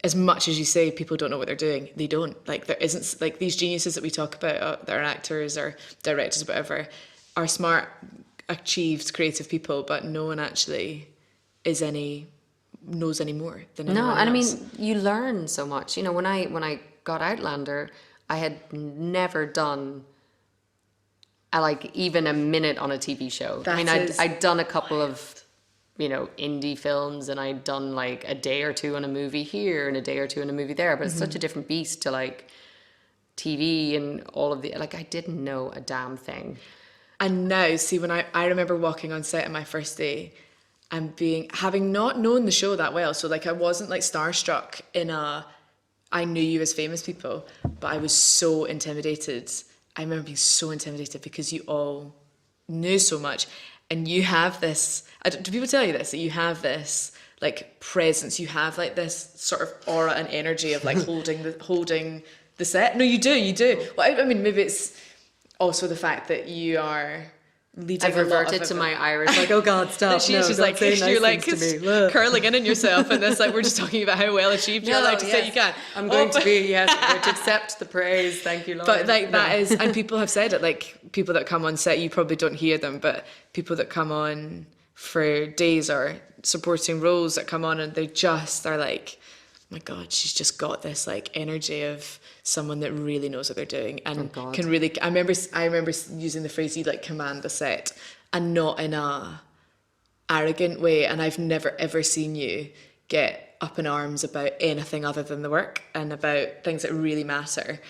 as much as you say people don't know what they're doing, they don't. Like, there isn't, like, these geniuses that we talk about, that are actors or directors or whatever, are smart, achieved, creative people, but no one actually knows any more than anyone else. And I mean, you learn so much. When I got Outlander, I had never done even a minute on a TV show. I'd done a couple of indie films, and I'd done like a day or two on a movie here and a day or two on a movie there, but it's such a different beast to like TV and all of I didn't know a damn thing. And now, see, when I remember walking on set on my first day and having not known the show that well, so like I wasn't like starstruck I knew you as famous people, but I was so intimidated. I remember being so intimidated because you all knew so much. And you have this, do people tell you this, that you have this like presence, you have like this sort of aura and energy of like holding the set? No, you do. Well, I mean, maybe it's also the fact that you are leading. I've reverted to my Irish, like, oh God, stop. She's like, you're like curling in yourself, and this, like, we're just talking about how well achieved you're allowed to say you can. I'm going to be, going to accept the praise. Thank you, Lord. But like that is, and people have said it, like people that come on set, you probably don't hear them, but people that come on for days or supporting roles that come on and they just are like, oh my God, she's just got this like energy of someone that really knows what they're doing and can really. I remember using the phrase, you like command the set, and not in a arrogant way. And I've never ever seen you get up in arms about anything other than the work and about things that really matter.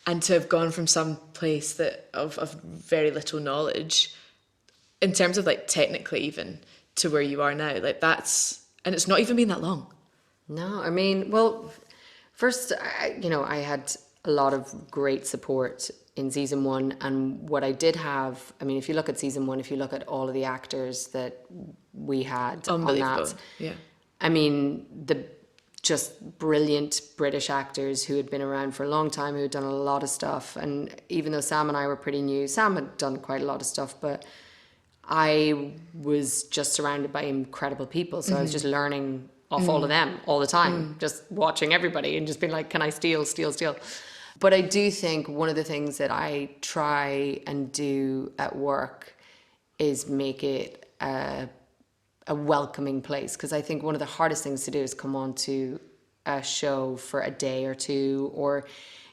And to have gone from some place that of very little knowledge, in terms of like technically even, to where you are now, like that's, and it's not even been that long. No, I mean, well, first, I had a lot of great support in season one. And what I did have, I mean, if you look at season one, if you look at all of the actors that we had on that, yeah. I mean, the just brilliant British actors who had been around for a long time, who had done a lot of stuff. And even though Sam and I were pretty new, Sam had done quite a lot of stuff, but I was just surrounded by incredible people. So I was just learning off all of them all the time, just watching everybody and just being like, can I steal? But I do think one of the things that I try and do at work is make it a welcoming place. Because I think one of the hardest things to do is come on to a show for a day or two, or,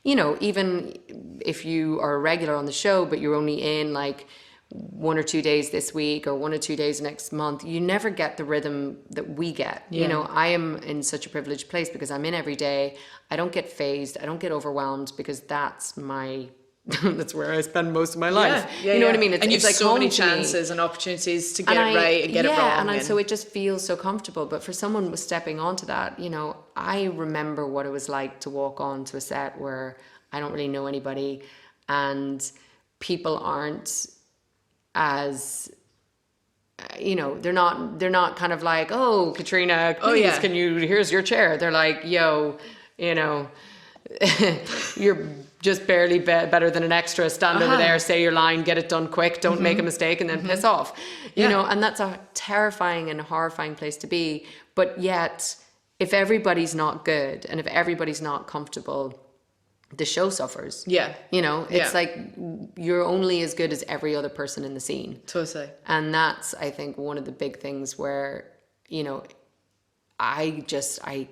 even if you are a regular on the show, but you're only in like 1 or 2 days this week or 1 or 2 days next month, you never get the rhythm that we get. Yeah. I am in such a privileged place because I'm in every day. I don't get phased. I don't get overwhelmed because that's where I spend most of my life. Yeah, you know what I mean? And you've like so many home to me. chances and opportunities to get it right and get it wrong. And so it just feels so comfortable. But for someone was stepping onto that, I remember what it was like to walk onto a set where I don't really know anybody and people aren't as, they're not kind of like, oh, Caitriona, please, here's your chair. They're like, yo, you're just barely better than an extra. Stand over there, say your line, get it done quick, don't make a mistake, and then piss off. And that's a terrifying and horrifying place to be. But yet, if everybody's not good and if everybody's not comfortable, the show suffers. Yeah. It's like you're only as good as every other person in the scene. Totally. And that's, I think, one of the big things where, I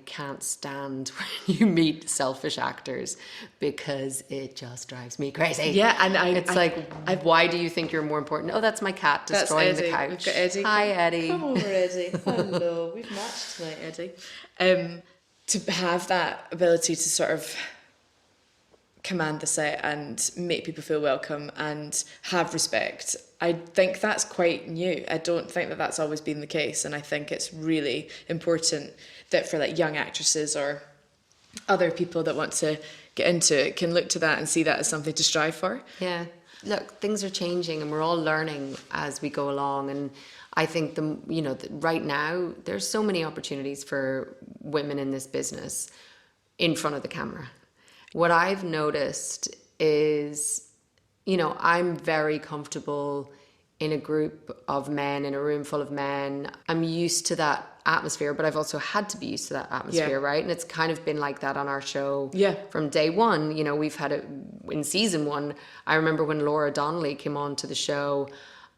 can't stand when you meet selfish actors because it just drives me crazy. Yeah, and why do you think you're more important? Oh, that's my cat destroying the couch. We've got Eddie. Hi, Eddie. Come over, Eddie. Hello. We've matched tonight, Eddie. To have that ability to sort of command the set and make people feel welcome and have respect, I think that's quite new. I don't think that that's always been the case, and I think it's really important that for like young actresses or other people that want to get into it can look to that and see that as something to strive for. Yeah, look, things are changing and we're all learning as we go along, and I think right now there's so many opportunities for women in this business in front of the camera. What I've noticed is, I'm very comfortable in a group of men, in a room full of men. I'm used to that atmosphere, but I've also had to be used to that atmosphere, right? And it's kind of been like that on our show from day one. We've had it in season 1. I remember when Laura Donnelly came on to the show,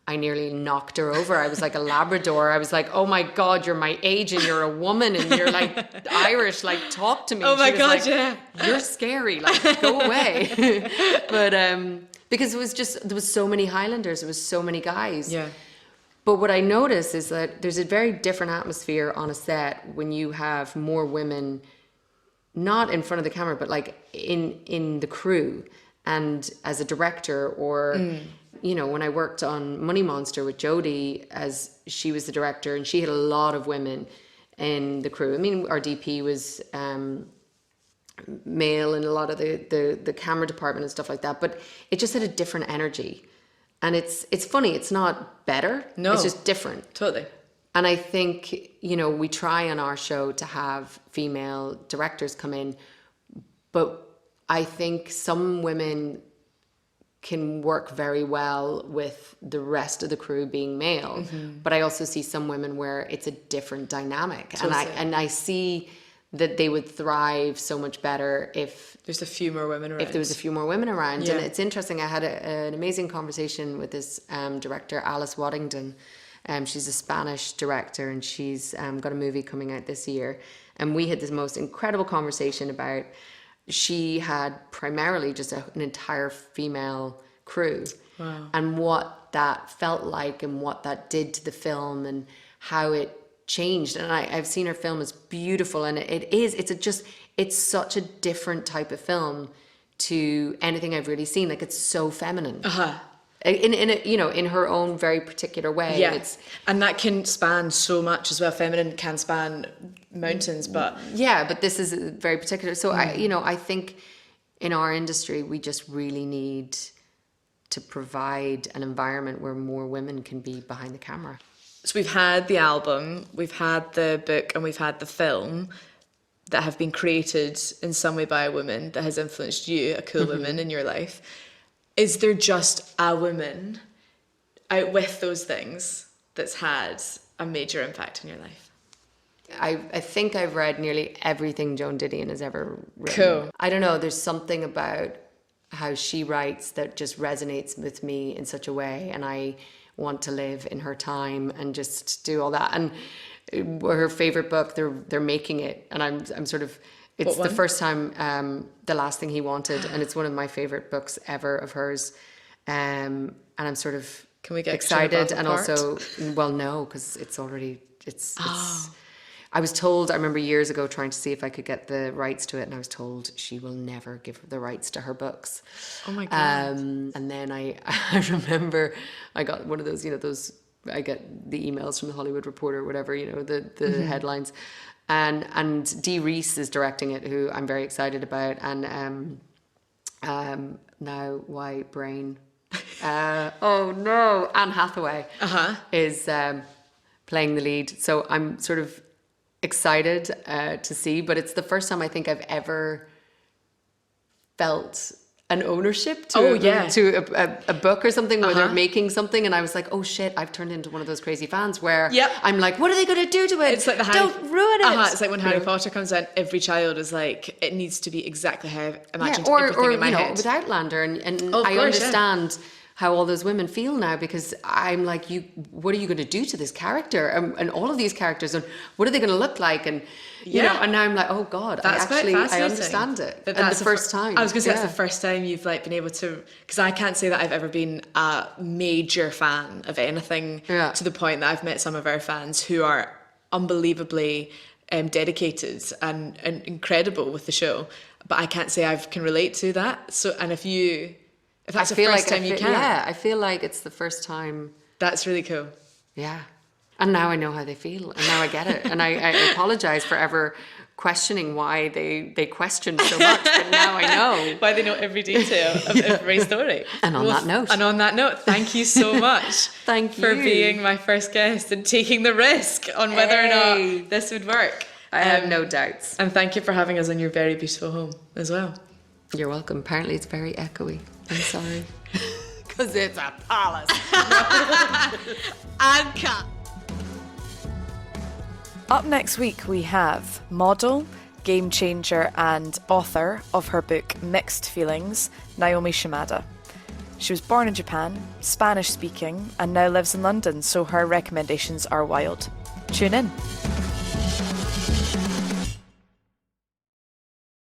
I nearly knocked her over. I was like a Labrador. I was like, oh my God, you're my age and you're a woman and you're like Irish, like talk to me. Oh my God, like, yeah. You're scary, like go away. But because there was so many Highlanders, there was so many guys. Yeah. But what I notice is that there's a very different atmosphere on a set when you have more women, not in front of the camera, but like in the crew and as a director or... when I worked on Money Monster with Jodie, as she was the director, and she had a lot of women in the crew. I mean, our DP was male in a lot of the camera department and stuff like that, but it just had a different energy. And it's funny, it's not better. No. It's just different. Totally. And I think, we try on our show to have female directors come in, but I think some women can work very well with the rest of the crew being male. Mm-hmm. But I also see some women where it's a different dynamic. Totally. And I see that they would thrive so much better if there's a few more women around. If there was a few more women around. Yeah. And it's interesting, I had an amazing conversation with this director, Alice Waddington. She's a Spanish director and she's got a movie coming out this year. And we had this most incredible conversation about, she had primarily just an entire female crew. Wow. And what that felt like and what that did to the film and how it changed. And I've seen her film, it's beautiful, and it's such a different type of film to anything I've really seen. Like, it's so feminine. Uh-huh. In her own very particular way. Yeah. And that can span so much as well. Feminine can span mountains, but... Yeah, but this is very particular. So, I think in our industry, we just really need to provide an environment where more women can be behind the camera. So we've had the album, we've had the book, and we've had the film that have been created in some way by a woman that has influenced you, a cool woman in your life. Is there just a woman out with those things that's had a major impact in your life? I think I've read nearly everything Joan Didion has ever written. Cool. I don't know, there's something about how she writes that just resonates with me in such a way, and I want to live in her time and just do all that. And her favorite book, they're making it, and I'm sort of... It's the first time, The Last Thing He Wanted, and it's one of my favorite books ever of hers. And I'm sort of excited, and also, well, no, because it's already, it's I was told, I remember years ago trying to see if I could get the rights to it, and I was told she will never give the rights to her books. Oh my God. And then I remember I got one of those, I get the emails from the Hollywood Reporter or whatever, the headlines. And Dee Reese is directing it, who I'm very excited about. And now, why brain? Oh no, Anne Hathaway is playing the lead. So I'm sort of excited to see, but it's the first time I think I've ever felt an ownership to a book or something where they're making something, and I was like, oh shit, I've turned into one of those crazy fans where I'm like, what are they going to do to it? It's like don't ruin it. It's like when Harry Potter comes out, every child is like, it needs to be exactly how I imagined everything in my head. With Outlander, and I understand how all those women feel now, because I'm like, what are you going to do to this character and all of these characters, and what are they going to look like, and you know, and now I'm like, oh God, That's I quite fascinating. understand it. But And that's the first time. I was going to say, that's the first time you've like been able to, because I can't say that I've ever been a major fan of anything to the point that I've met some of our fans who are unbelievably dedicated and incredible with the show, but I can't say I can relate to that. So, and if that's the first time you can. Yeah, I feel like it's the first time. That's really cool. Yeah. And now I know how they feel, and now I get it. And I apologise for ever questioning why they question so much, but now I know. Why they know every detail of every story. And on that note, thank you so much Thank for you. being my first guest and taking the risk on whether or not this would work. I have no doubts. And thank you for having us in your very beautiful home as well. You're welcome. Apparently it's very echoey. I'm sorry. Because it's a palace. And cut. Up next week we have model, game changer and author of her book Mixed Feelings, Naomi Shimada. She was born in Japan, Spanish speaking, and now lives in London, so her recommendations are wild. Tune in.